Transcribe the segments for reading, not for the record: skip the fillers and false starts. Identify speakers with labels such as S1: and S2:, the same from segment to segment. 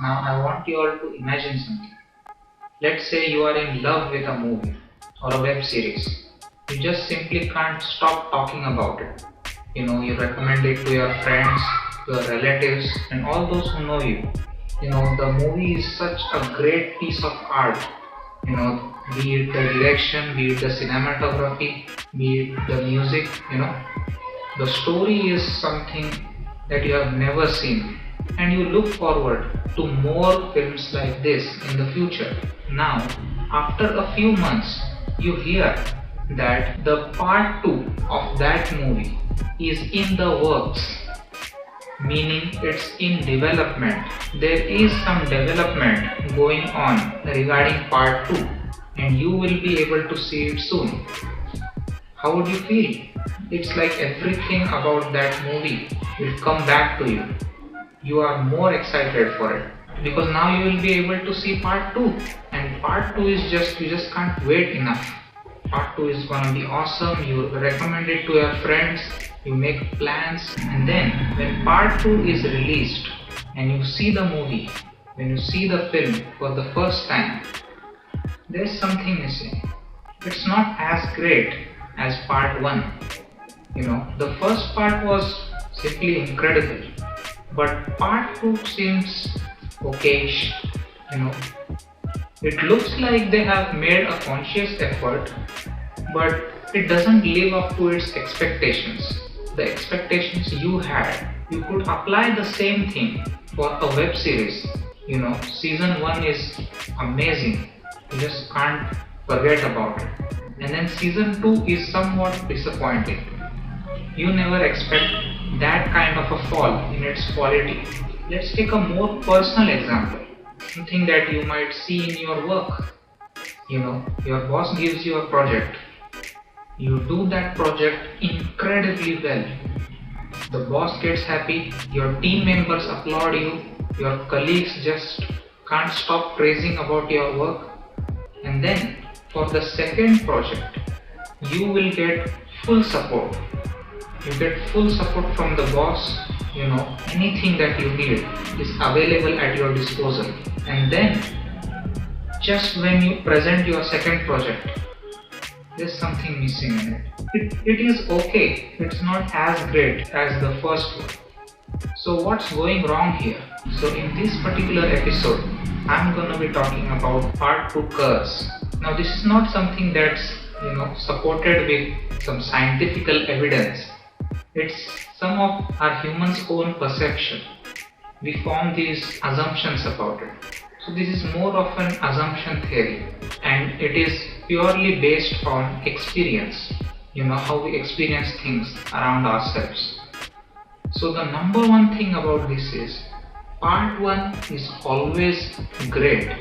S1: Now I want you all to imagine something. Let's say you are in love with a movie or a web series. You just simply can't stop talking about it. You recommend it to your friends, your relatives, and all those who know you. The movie is such a great piece of art. Be it the direction, be it the cinematography, be it the music. The story is something that you have never seen, and you look forward to more films like this in the future. Now, after a few months, you hear that the part 2 of that movie is in the works, meaning it's in development. There is some development going on regarding part 2, and you will be able to see it soon. How would you feel? It's like everything about that movie will come back to you. You are more excited for it because now you will be able to see part 2, and part 2 is you just can't wait enough. Part 2 is gonna be awesome. You recommend it to your friends, you make plans, and then when part 2 is released and you see the movie, when you see the film for the first time, there's something missing. It's not as great as part 1. The first part was simply incredible, but part 2 seems okayish. It looks like they have made a conscious effort, but it doesn't live up to its expectations. The expectations you had, you could apply the same thing for a web series. Season 1 is amazing. You just can't forget about it. And then season 2 is somewhat disappointing. You never expect that kind of a fall in its quality. Let's take a more personal example. Something that you might see in your work. Your boss gives you a project. You do that project incredibly well. The boss gets happy, your team members applaud you, your colleagues just can't stop praising about your work. And then for the second project, you will get full support. You get full support from the boss. Anything that you need is available at your disposal. And then, just when you present your second project, there's something missing in it. It is okay. It's not as great as the first one. So what's going wrong here? So in this particular episode, I'm gonna be talking about part 2 curse. Now this is not something that's supported with some scientific evidence. It's some of our humans' own perception. We form these assumptions about it. So this is more of an assumption theory, and it is purely based on experience. How we experience things around ourselves. So the number one thing about this is part 1 is always great.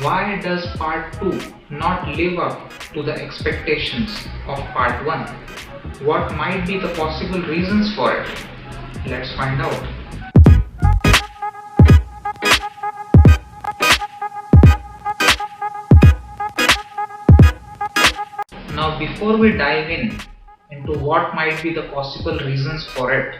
S1: Why does part 2 not live up to the expectations of part 1? What might be the possible reasons for it? Let's find out. Now before we dive into what might be the possible reasons for it,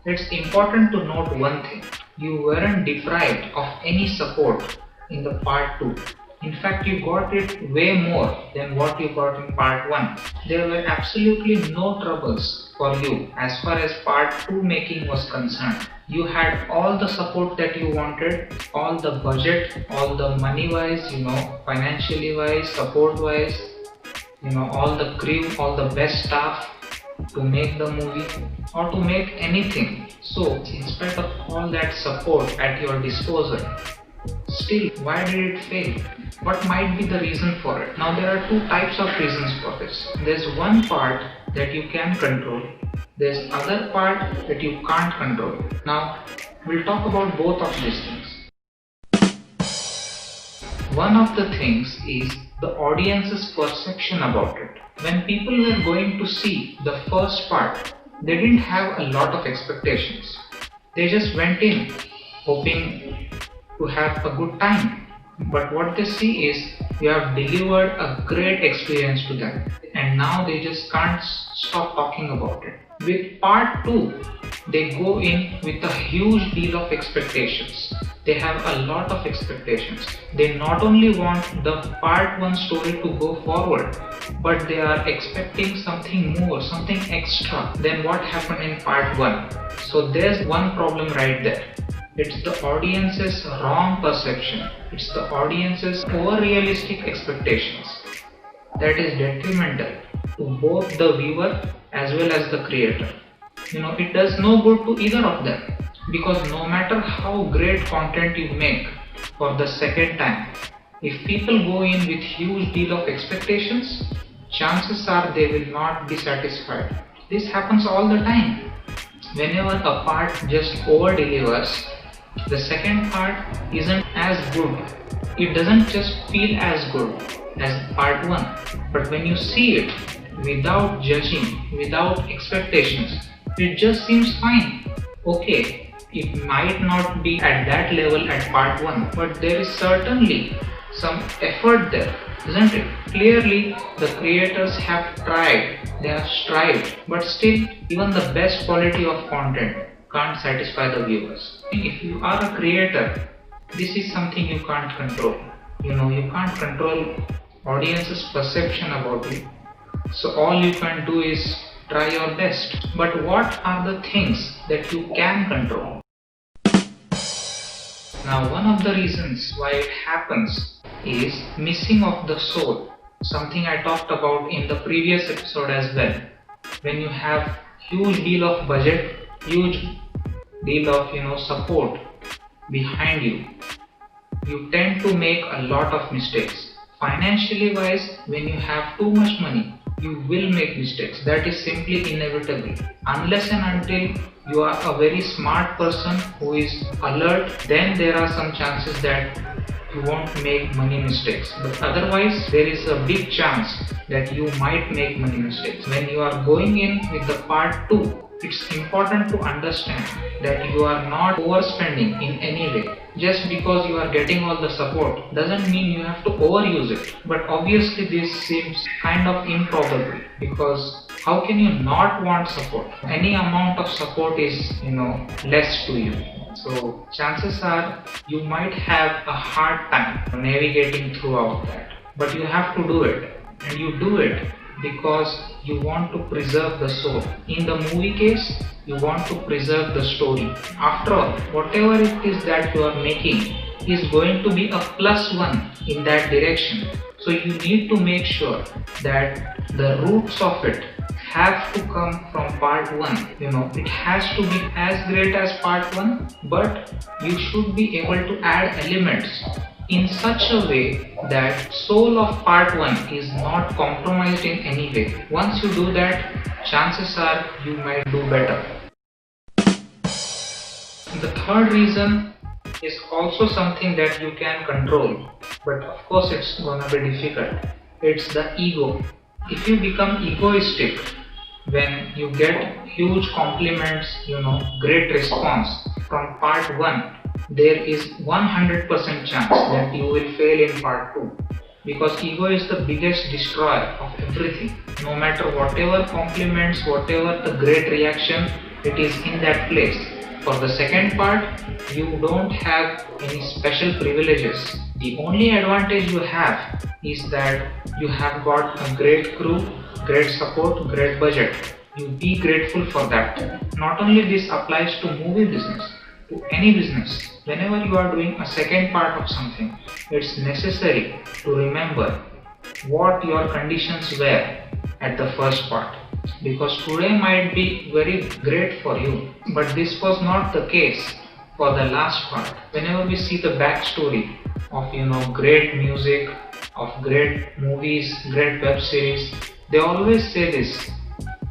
S1: it's important to note one thing. You weren't deprived of any support in the part 2. In fact, you got it way more than what you got in part 1. There were absolutely no troubles for you as far as part 2 making was concerned. You had all the support that you wanted, all the budget, all the money wise, financially wise, support wise, all the crew, all the best staff to make the movie or to make anything. So, in spite of all that support at your disposal, still, why did it fail? What might be the reason for it? Now there are two types of reasons for this. There's one part that you can control. There's other part that you can't control. Now we'll talk about both of these things. One of the things is the audience's perception about it. When people were going to see the first part, they didn't have a lot of expectations. They just went in hoping to have a good time. But what they see is you have delivered a great experience to them, and now they just can't stop talking about it. With part 2, they go in with a huge deal of expectations. they have a lot of expectations. They not only want the part 1 story to go forward, but they are expecting something more, something extra than what happened in part 1. So there's one problem right there. It's the audience's wrong perception. It's the audience's over-realistic expectations that is detrimental to both the viewer as well as the creator. It does no good to either of them, because no matter how great content you make for the second time, if people go in with huge deal of expectations, chances are they will not be satisfied. This happens all the time. Whenever a part just over delivers, the second part isn't as good. It doesn't just feel as good as part 1. But when you see it without judging, without expectations, it just seems fine. Okay, it might not be at that level at part 1, but there is certainly some effort there, isn't it? Clearly, the creators have tried, they have strived, but still, even the best quality of content can't satisfy the viewers. If you are a creator, this is something you can't control. You can't control audience's perception about you. So all you can do is try your best. But what are the things that you can control? Now, one of the reasons why it happens is missing of the soul, something I talked about in the previous episode as well. When you have huge deal of budget, huge deal of support behind you, you tend to make a lot of mistakes. Financially wise, when you have too much money, you will make mistakes. That is simply inevitable. Unless and until you are a very smart person who is alert, then there are some chances that you won't make money mistakes. But otherwise, there is a big chance that you might make money mistakes. When you are going in with the part 2, it's important to understand that you are not overspending in any way. Just because you are getting all the support doesn't mean you have to overuse it. But obviously this seems kind of improbable, because how can you not want support? Any amount of support is, less to you. So chances are you might have a hard time navigating throughout that. But you have to do it. And you do it because you want to preserve the soul. In the movie case, you want to preserve the story. After all, whatever it is that you are making is going to be a +1 in that direction. So you need to make sure that the roots of it have to come from part 1. It has to be as great as part 1, but you should be able to add elements in such a way that soul of part 1 is not compromised in any way. Once you do that, chances are you might do better. The third reason is also something that you can control, but of course it's gonna be difficult. It's the ego. If you become egoistic when you get huge compliments, great response from part 1, there is 100% chance that you will fail in part 2, because ego is the biggest destroyer of everything. No matter whatever compliments, whatever the great reaction, it is in that place. For the second part, you don't have any special privileges. The only advantage you have is that you have got a great crew, great support, great budget. You be grateful for that. Not only this applies to movie business, to any business. Whenever you are doing a second part of something, it's necessary to remember what your conditions were at the first part. Because today might be very great for you, but this was not the case for the last part. Whenever we see the backstory of great music, of great movies, great web series, they always say this,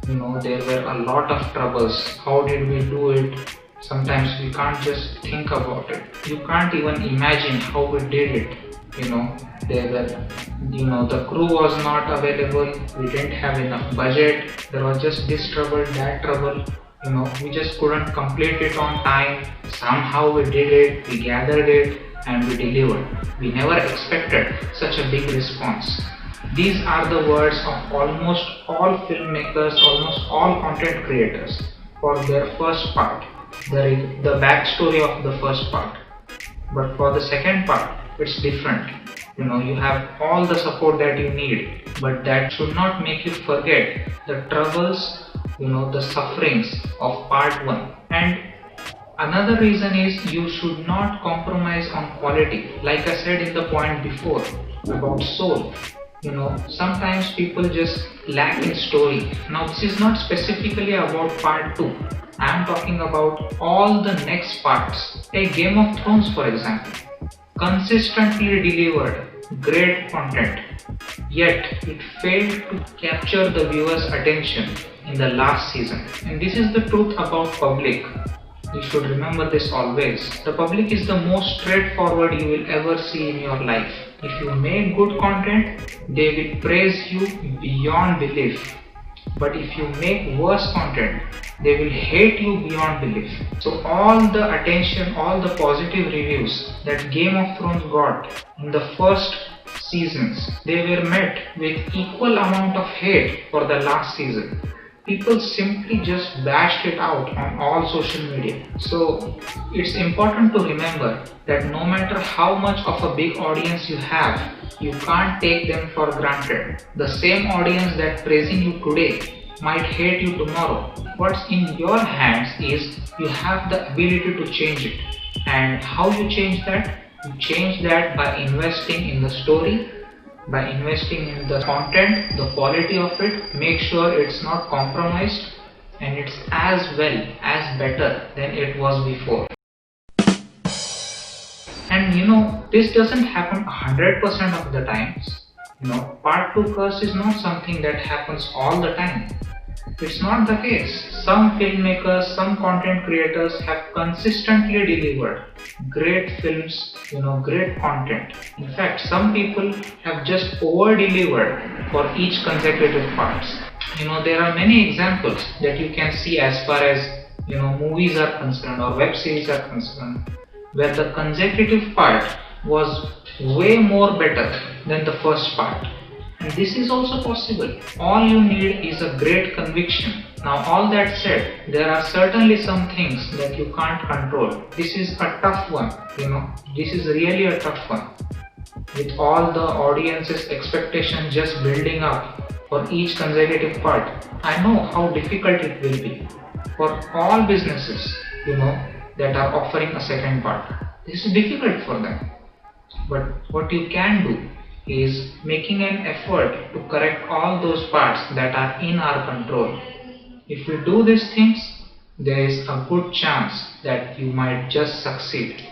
S1: there were a lot of troubles. How did we do it? Sometimes we can't just think about it. You can't even imagine how we did it. There were, the crew was not available. We didn't have enough budget. There was just this trouble, that trouble. We just couldn't complete it on time. Somehow we did it, we gathered it, and we delivered. We never expected such a big response. These are the words of almost all filmmakers, almost all content creators for their first part. The backstory of the first part. But for the second part, it's different. You have all the support that you need, but that should not make you forget the troubles, the sufferings of part 1. And another reason is you should not compromise on quality. Like I said in the point before about soul, sometimes people just lack in story. Now, this is not specifically about part 2. I am talking about all the next parts. Take Game of Thrones for example. Consistently delivered great content, yet it failed to capture the viewer's attention in the last season. And this is the truth about public. You should remember this always. The public is the most straightforward you will ever see in your life. If you make good content, they will praise you beyond belief. But if you make worse content, they will hate you beyond belief. So all the attention, all the positive reviews that Game of Thrones got in the first seasons, they were met with equal amount of hate for the last season. People simply just bashed it out on all social media. So it's important to remember that no matter how much of a big audience you have, you can't take them for granted. The same audience that praising you today might hate you tomorrow. What's in your hands is you have the ability to change it. And how you change that? You change that by investing in the story, by investing in the content, the quality of it. Make sure it's not compromised and it's as well as better than it was before. And this doesn't happen 100% of the times. Part 2 curse is not something that happens all the time. It's not the case. Some filmmakers, some content creators have consistently delivered great films, great content. In fact, some people have just over-delivered for each consecutive parts. There are many examples that you can see as far as, movies are concerned or web series are concerned, where the consecutive part was way more better than the first part. And this is also possible. All you need is a great conviction. Now, all that said, there are certainly some things that you can't control. This is a tough one, this is really a tough one. With all the audience's expectation just building up for each consecutive part, I know how difficult it will be for all businesses, that are offering a second part. This is difficult for them. But what you can do is making an effort to correct all those parts that are in our control. If you do these things, there is a good chance that you might just succeed.